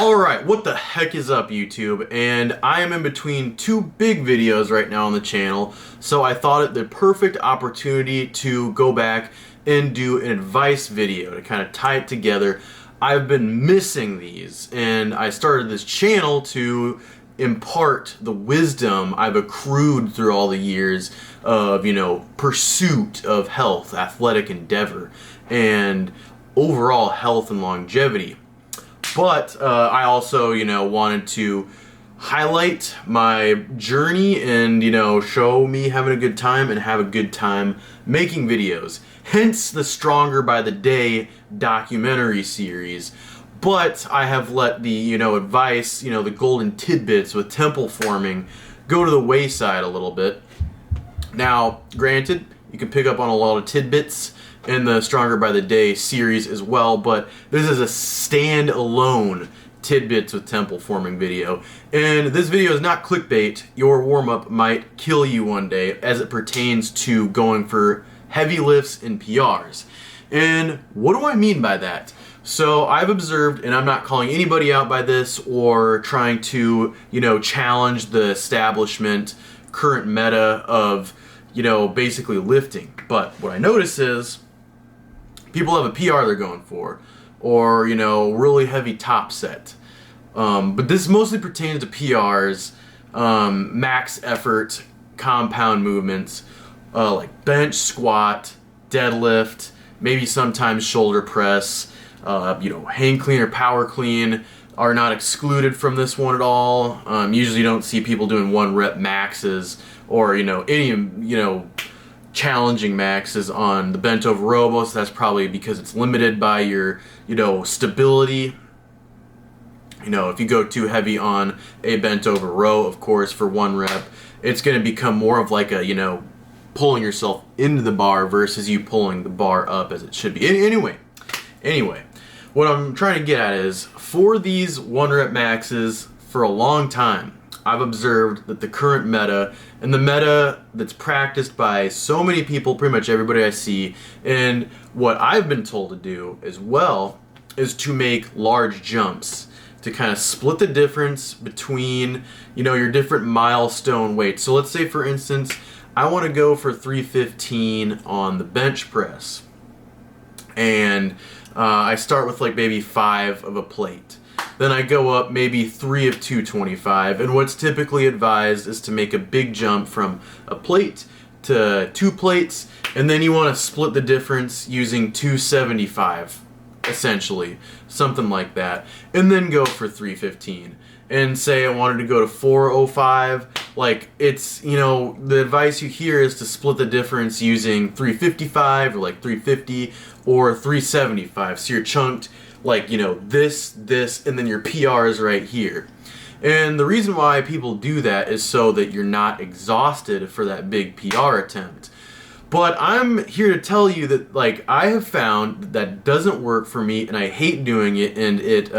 Alright, what the heck is up, YouTube? And I am in between two big videos right now on the channel, so I thought it the perfect opportunity to go back and do an advice video to kind of tie it together. I've been missing these, and I started this channel to impart the wisdom I've accrued through all the years of, pursuit of health, athletic endeavor, and overall health and longevity. But I also, wanted to highlight my journey and, show me having a good time and have a good time making videos. Hence the Stronger by the Day documentary series. But I have let the, advice, the golden tidbits with temple forming go to the wayside a little bit. Now, granted, you can pick up on a lot of tidbits in the Stronger by the Day series as well, but this is a stand-alone tidbits with temple forming video. And this video is not clickbait. Your warm-up might kill you one day as it pertains to going for heavy lifts and PRs. And what do I mean by that? So I've observed, and I'm not calling anybody out by this or trying to, challenge the establishment current meta of, basically lifting. But what I notice is people have a PR they're going for, or, really heavy top set. But this mostly pertains to PRs, max effort, compound movements, like bench, squat, deadlift, maybe sometimes shoulder press, hang clean or power clean are not excluded from this one at all. Usually you don't see people doing 1 rep maxes or, any, challenging maxes on the bent over row. So that's probably because it's limited by your, stability. If you go too heavy on a bent over row, of course, for 1 rep, it's going to become more of like a, pulling yourself into the bar versus you pulling the bar up as it should be. Anyway, what I'm trying to get at is, for these 1 rep maxes, for a long time, I've observed that the current meta, and the meta that's practiced by so many people, pretty much everybody I see, and what I've been told to do as well, is to make large jumps, to kind of split the difference between, your different milestone weights. So let's say, for instance, I want to go for 315 on the bench press, and I start with like maybe 5 of a plate. Then I go up maybe 3 of 225, and what's typically advised is to make a big jump from a plate to 2 plates, and then you want to split the difference using 275, essentially, something like that, and then go for 315. And say I wanted to go to 405, like, it's, the advice you hear is to split the difference using 355 or like 350 or 375. So you're chunked like, this, and then your PR is right here. And the reason why people do that is so that you're not exhausted for that big PR attempt. But I'm here to tell you that, like, I have found that doesn't work for me, and I hate doing it, and it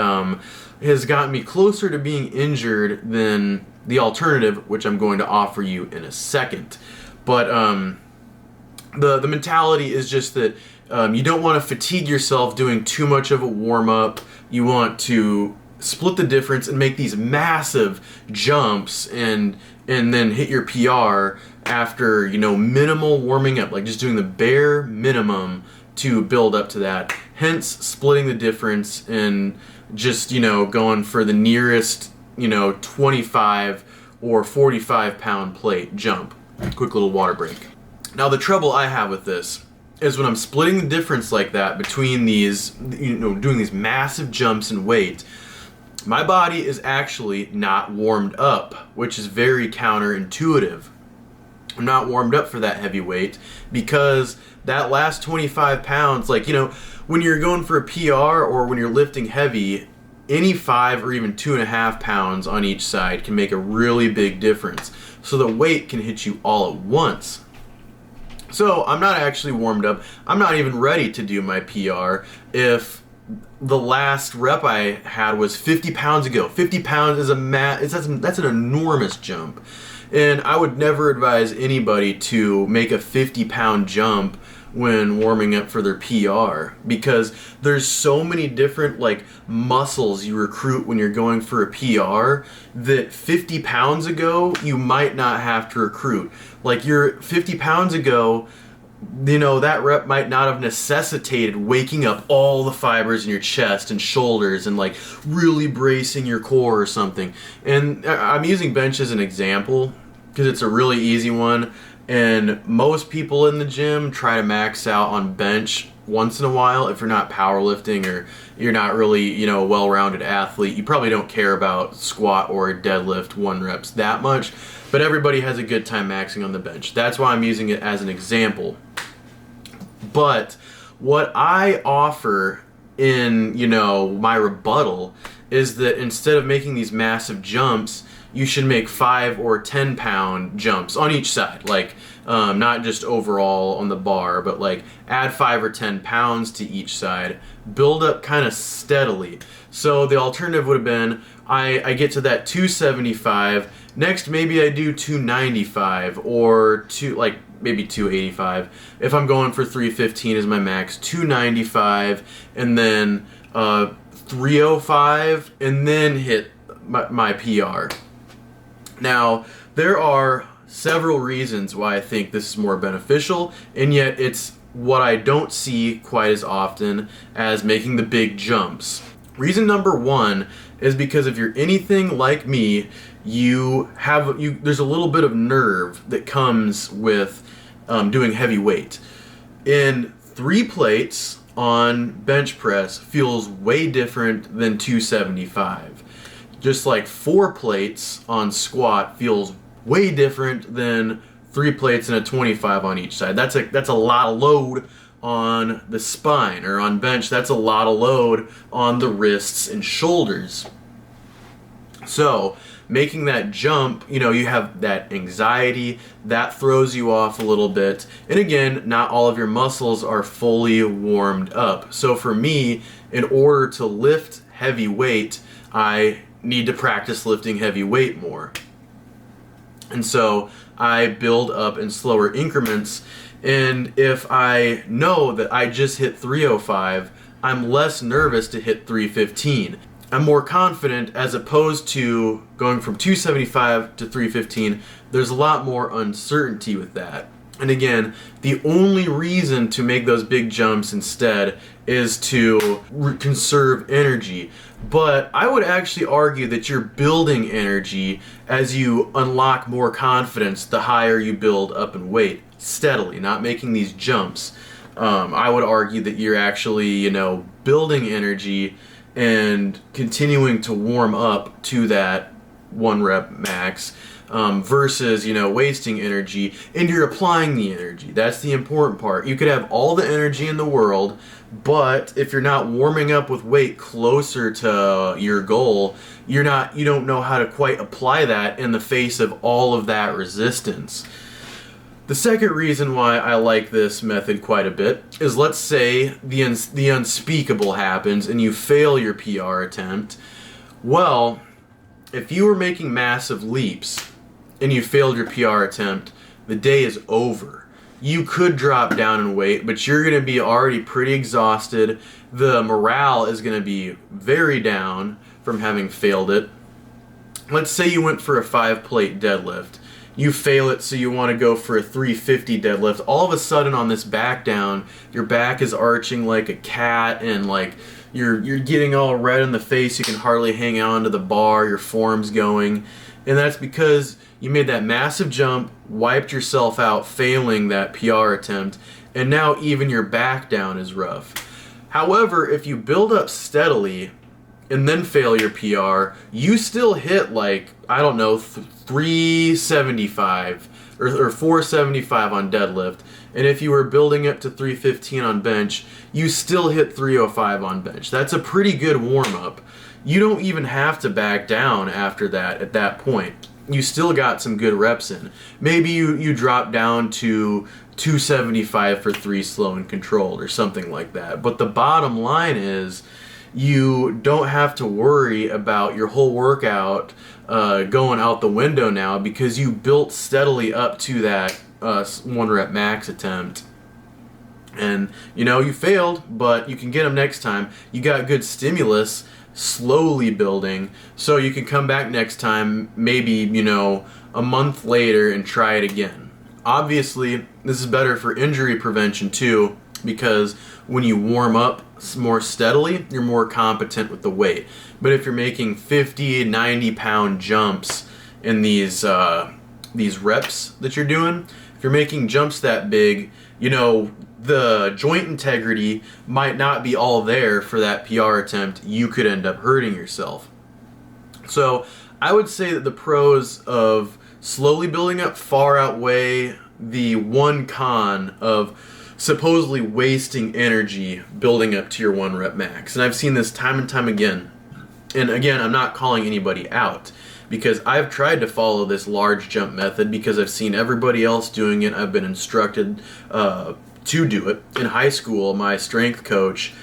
has gotten me closer to being injured than the alternative, which I'm going to offer you in a second. But the mentality is just that you don't want to fatigue yourself doing too much of a warm-up. You want to split the difference and make these massive jumps and then hit your PR after, minimal warming up, like just doing the bare minimum to build up to that. Hence, splitting the difference and just, going for the nearest, 25 or 45 pound plate jump. Quick little water break. Now, the trouble I have with this is when I'm splitting the difference like that between these, doing these massive jumps in weight, my body is actually not warmed up, which is very counterintuitive. I'm not warmed up for that heavy weight because that last 25 pounds, like, when you're going for a PR or when you're lifting heavy, any 5 or even 2.5 pounds on each side can make a really big difference. So the weight can hit you all at once. So I'm not actually warmed up. I'm not even ready to do my PR if the last rep I had was 50 pounds ago. 50 pounds is that's an enormous jump. And I would never advise anybody to make a 50-pound jump when warming up for their PR, because there's so many different like muscles you recruit when you're going for a PR that 50 pounds ago you might not have to recruit. Like you're 50 pounds ago, you know, that rep might not have necessitated waking up all the fibers in your chest and shoulders and like really bracing your core or something. And I'm using bench as an example because it's a really easy one, and most people in the gym try to max out on bench once in a while. If you're not powerlifting or you're not really, you know, a well-rounded athlete, you probably don't care about squat or deadlift 1 reps that much, but everybody has a good time maxing on the bench. That's why I'm using it as an example. But what I offer in, you know, my rebuttal is that instead of making these massive jumps, you should make 5 or 10 pound jumps on each side. Like, not just overall on the bar, but like add 5 or 10 pounds to each side. Build up kind of steadily. So the alternative would have been I get to that 275. Next, maybe I do 295 or maybe 285. If I'm going for 315 as my max, 295, and then 305, and then hit my PR. Now, there are several reasons why I think this is more beneficial, and yet it's what I don't see quite as often as making the big jumps. Reason number 1 is because if you're anything like me, there's a little bit of nerve that comes with doing heavy weight. And 3 plates on bench press feels way different than 275. Just like 4 plates on squat feels way different than 3 plates and a 25 on each side. That's a lot of load on the spine, or on bench, that's a lot of load on the wrists and shoulders. So making that jump, you know, you have that anxiety, that throws you off a little bit. And again, not all of your muscles are fully warmed up. So for me, in order to lift heavy weight, I need to practice lifting heavy weight more. And so I build up in slower increments. And if I know that I just hit 305, I'm less nervous to hit 315. I'm more confident, as opposed to going from 275 to 315. There's a lot more uncertainty with that. And again, the only reason to make those big jumps instead is to conserve energy. But I would actually argue that you're building energy as you unlock more confidence the higher you build up in weight, steadily, not making these jumps. I would argue that you're actually, you know, building energy and continuing to warm up to that 1 rep max, versus, you know, wasting energy, and you're applying the energy. That's the important part. You could have all the energy in the world, but if you're not warming up with weight closer to your goal, you don't know how to quite apply that in the face of all of that resistance. The second reason why I like this method quite a bit is, let's say the unspeakable happens and you fail your PR attempt. Well, if you were making massive leaps and you failed your PR attempt, the day is over. You could drop down in weight, but you're going to be already pretty exhausted. The morale is going to be very down from having failed it. Let's say you went for a 5-plate deadlift. You fail it, so you want to go for a 350 deadlift. All of a sudden on this back down, your back is arching like a cat, and like you're getting all red in the face. You can hardly hang on to the bar. Your form's going. And that's because you made that massive jump, wiped yourself out, failing that PR attempt, and now even your back down is rough. However, if you build up steadily and then fail your PR, you still hit like, I don't know, 375 or 475 on deadlift. And if you were building up to 315 on bench, you still hit 305 on bench. That's a pretty good warm-up. You don't even have to back down after that at that point. You still got some good reps in. Maybe you drop down to 275 for 3 slow and controlled or something like that. But the bottom line is, you don't have to worry about your whole workout going out the window now, because you built steadily up to that 1 rep max attempt. And you know, you failed, but you can get them next time. You got good stimulus, slowly building, so you can come back next time, maybe, you know, a month later and try it again. Obviously, this is better for injury prevention too, because when you warm up more steadily, you're more competent with the weight. But if you're making 50, 90 pound jumps in these reps that you're doing, if you're making jumps that big, you know, the joint integrity might not be all there for that PR attempt. You could end up hurting yourself. So I would say that the pros of slowly building up far outweigh the one con of supposedly wasting energy building up to your 1 rep max. And I've seen this time and time again. And again, I'm not calling anybody out, because I've tried to follow this large jump method because I've seen everybody else doing it. I've been instructed to do it. In high school, my strength coach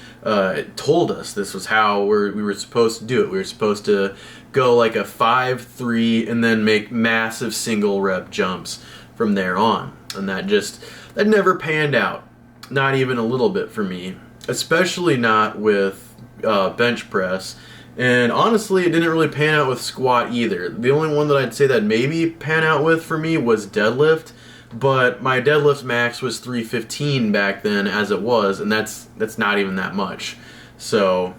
told us this was how we were supposed to do it. We were supposed to go like a 5-3 and then make massive single rep jumps from there on. And that never panned out. Not even a little bit for me. Especially not with bench press. And honestly, it didn't really pan out with squat either. The only one that I'd say that maybe pan out with for me was deadlift. But my deadlift max was 315 back then as it was, and that's not even that much. So,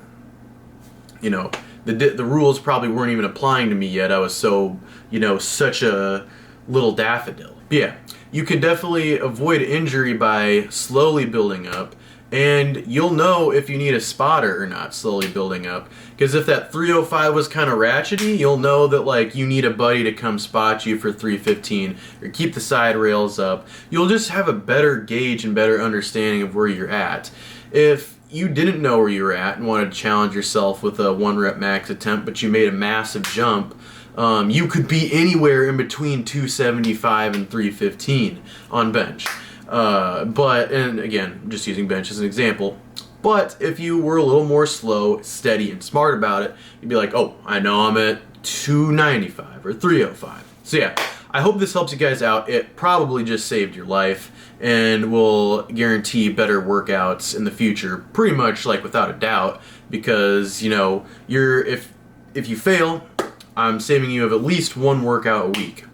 you know, the rules probably weren't even applying to me yet. I was so, you know, such a little daffodil. But yeah, you can definitely avoid injury by slowly building up, and you'll know if you need a spotter or not slowly building up. Because if that 305 was kind of ratchety, you'll know that like you need a buddy to come spot you for 315 or keep the side rails up. You'll just have a better gauge and better understanding of where you're at. If you didn't know where you were at and wanted to challenge yourself with a 1 rep max attempt, but you made a massive jump, you could be anywhere in between 275 and 315 on bench. And again, just using bench as an example. But if you were a little more slow, steady, and smart about it, you'd be like, oh, I know I'm at 295 or 305. So yeah, I hope this helps you guys out. It probably just saved your life and will guarantee better workouts in the future, pretty much like without a doubt, because, you know, if you fail, I'm saving you of at least 1 workout a week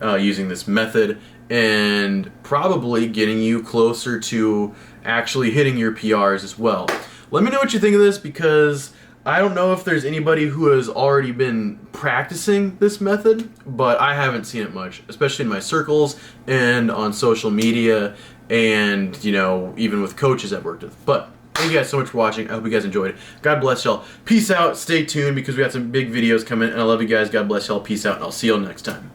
using this method, and probably getting you closer to actually hitting your PRs as well. Let me know what you think of this, because I don't know if there's anybody who has already been practicing this method, but I haven't seen it much, especially in my circles and on social media, and, you know, even with coaches I've worked with. But thank you guys so much for watching. I hope you guys enjoyed. God bless y'all. Peace out. Stay tuned, because we got some big videos coming, and I love you guys. God bless y'all. Peace out, and I'll see y'all next time.